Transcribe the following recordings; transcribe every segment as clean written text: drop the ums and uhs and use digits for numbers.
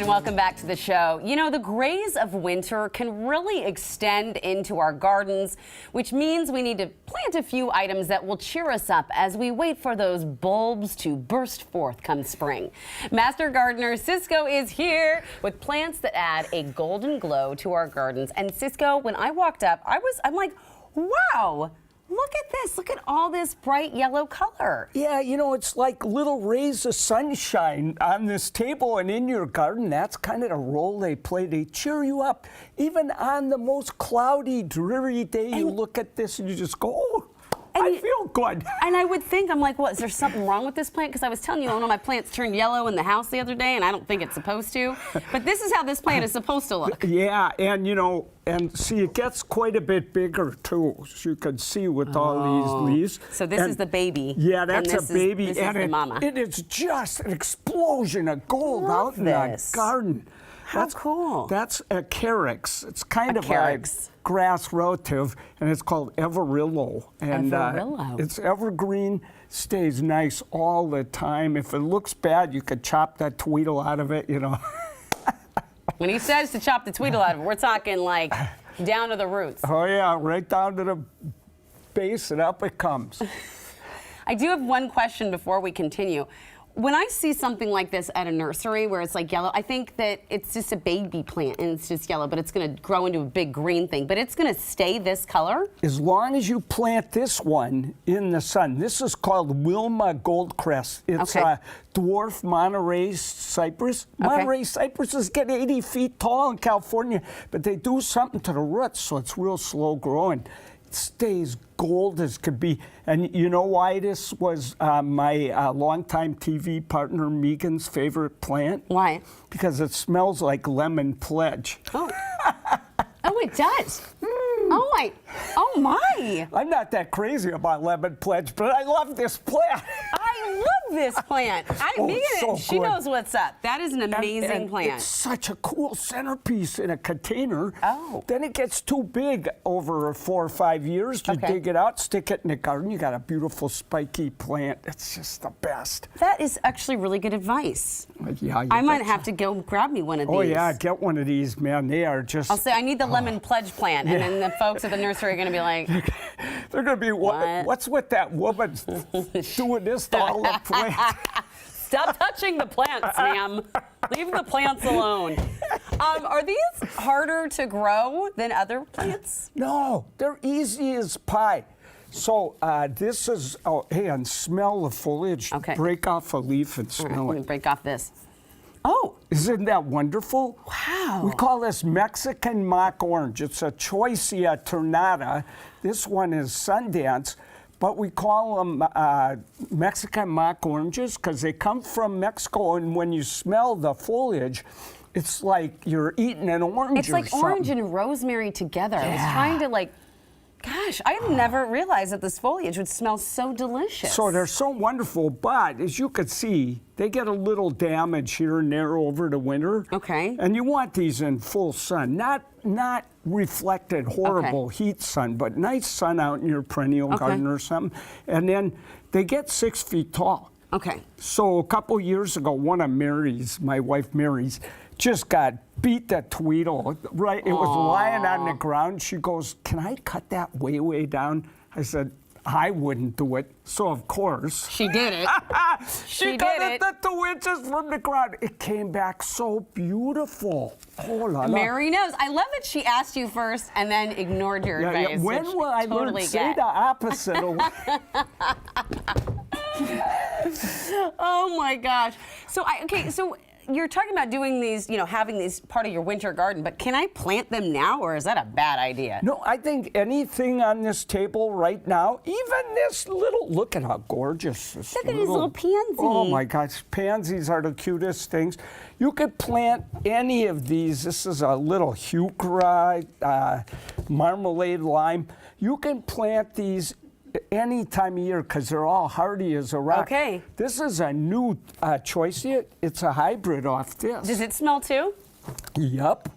welcome back to the show. You know, the grays of winter can really extend into our gardens, which means we need to plant a few items that will cheer us up as we wait for those bulbs to burst forth come spring. Master gardener Cisco is here with plants that add a golden glow to our gardens. And Cisco, when I walked up, I'm like, wow. Look at this. Look at all this bright yellow color. Yeah, you know, it's like little rays of sunshine on this table and in your garden. That's kind of the role they play. They cheer you up. Even on the most cloudy, dreary day, you look at this and you just go, oh, I feel good. And I would think, I'm like, well, is there something wrong with this plant? Because I was telling you, one of my plants turned yellow in the house the other day, and I don't think it's supposed to. But this is how this plant is supposed to look. Yeah, and you know, and see, it gets quite a bit bigger too, as you can see with all these leaves. So this is the baby. Yeah, that's a baby. This is the mama. It is just an explosion of gold out in the garden. That's cool. That's a carex. It's kind of a grass relative, and it's called everillo. And it's evergreen, stays nice all the time. If it looks bad, you could chop that tweedle out of it, you know. When he says to chop the tweedle out of it, we're talking like down to the roots. Oh yeah, right down to the base and up it comes. I do have one question before we continue. When I see something like this at a nursery where it's like yellow, I think that it's just a baby plant and it's just yellow, but it's going to grow into a big green thing. But it's going to stay this color? As long as you plant this one in the sun. This is called Wilma Goldcrest. It's a dwarf Monterey Cypress. Monterey Cypresses get 80 feet tall in California, but they do something to the roots, so it's real slow growing. It stays gold as could be. And you know why this was my longtime TV partner Meeghan's favorite plant? Why? Because it smells like lemon pledge. Oh, oh, it does. Oh my! I'm not that crazy about lemon pledge, but I love this plant. I love this plant. Meeghan, she knows what's up. That is an amazing plant. It's such a cool centerpiece in a container. Oh. Then it gets too big over 4 or 5 years. You dig it out, stick it in the garden. You got a beautiful spiky plant. It's just the best. That is actually really good advice. Yeah, I might have to go grab me one of these. Oh yeah, get one of these, man. They are just. I'll say I need the lemon pledge plant, and then the folks at the nursery are going to be like, they're going to be, what's with that woman doing this to all the plants? Stop touching the plants, ma'am. Leave the plants alone. Are these harder to grow than other plants? No, they're easy as pie. So this is, hey, and smell the foliage. Okay. Break off a leaf and smell it. Let me break off this. Oh. Isn't that wonderful? Wow. We call this Mexican mock orange. It's a Choicea tornata. This one is Sundance, but we call them Mexican mock oranges because they come from Mexico, and when you smell the foliage, it's like you're eating an orange. It's like orange and rosemary together. I was trying to gosh, I've never realized that this foliage would smell so delicious. So they're so wonderful, but as you could see, they get a little damage here and there over the winter. Okay. And you want these in full sun, not reflected horrible heat sun, but nice sun out in your perennial garden or something. And then they get 6 feet tall. Okay. So a couple years ago, one of Mary's, my wife Mary's, just got beat that tweedle, right? It was lying on the ground. She goes, can I cut that way, way down? I said, I wouldn't do it. So, of course. She did it. She cut it 2 inches from the ground. It came back so beautiful. Oh, la, la. Mary knows. I love that she asked you first and then ignored your advice. Yeah. When will I learn to say the opposite? Oh, my gosh. So, so you're talking about doing these, having these part of your winter garden, but can I plant them now, or is that a bad idea? No, I think anything on this table right now, even this little, look at how gorgeous this Look at these little pansies. Oh my gosh, pansies are the cutest things. You could plant any of these. This is a little heuchera, marmalade lime. You can plant these any time of year because they're all hardy as a rock. Okay. This is a new Choicea. It's a hybrid off this. Does it smell too? Yep.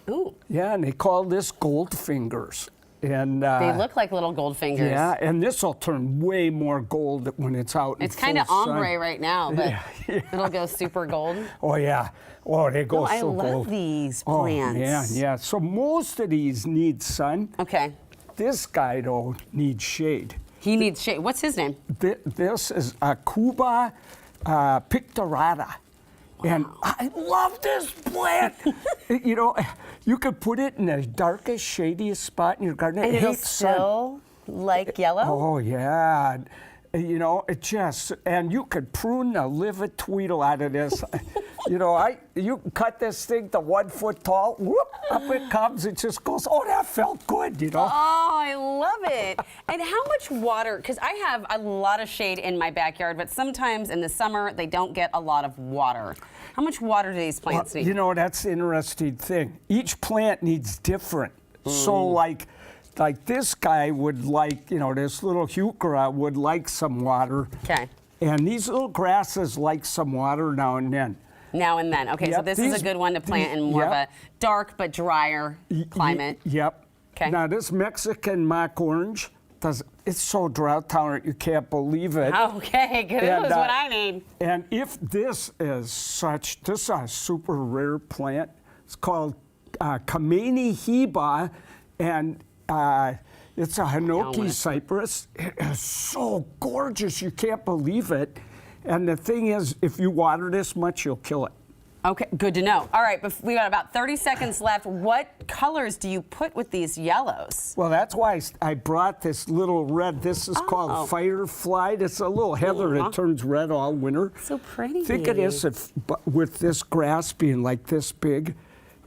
Ooh. Yeah, and they call this gold fingers. And They look like little gold fingers. yeah, and this will turn way more gold when it's out. It's kind of ombre sun. right now, but Yeah. it'll go super gold. Oh yeah. Oh, they go I so love gold. these Oh plants. man, yeah. So most of these need sun. Okay. This guy though needs shade. He needs shade. What's his name? This is a Cuba pictorata. And I love this plant. You know, you could put it in the darkest, shadiest spot in your garden. And It it'll hates sun. still like yellow? Oh, yeah. You know, it just, and you could prune the livid tweedle out of this. You know, you can cut this thing to 1 foot tall, whoop, up it comes, it just goes, oh, that felt good, you know? Oh, I love it. And how much water, because I have a lot of shade in my backyard, but sometimes in the summer they don't get a lot of water. How much water do these plants need? You know, that's the interesting thing. Each plant needs different. So like this guy would like, you know, this little heuchera would like some water. Okay. And these little grasses like some water now and then. Now and then. Okay, so Yep, this is a good one to plant in more of a dark but drier climate. Yep. Okay. Now this Mexican mock orange, it's so drought tolerant you can't believe it. Okay, good. This is what I need. And if this is a super rare plant. It's called companionably, and it's a Hinoki cypress. It is so gorgeous, you can't believe it. And the thing is, if you water this much, you'll kill it. Okay, good to know. All right, we got about 30 seconds left. What colors do you put with these yellows? Well, that's why I brought this little red. This is called firefly. It's a little heather that turns red all winter. So pretty. Think of this with this grass being like this big,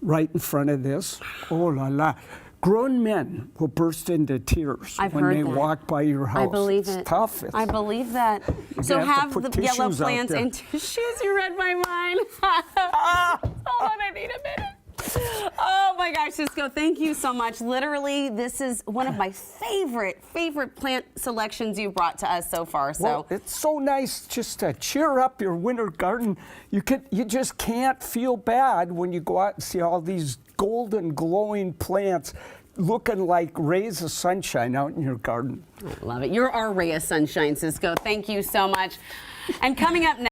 right in front of this. Oh la la. Grown men will burst into tears when they walk by your house. I believe it. It's tough. I believe that. So have put the yellow tissues out plants there. and tissues. You read my mind. Hold on, I need a minute. Oh my gosh, Cisco, thank you so much. Literally, this is one of my favorite plant selections you brought to us so far. So well, it's so nice just to cheer up your winter garden. You just can't feel bad when you go out and see all these golden glowing plants looking like rays of sunshine out in your garden. I love it. You're our ray of sunshine, Cisco. Thank you so much. And coming up next.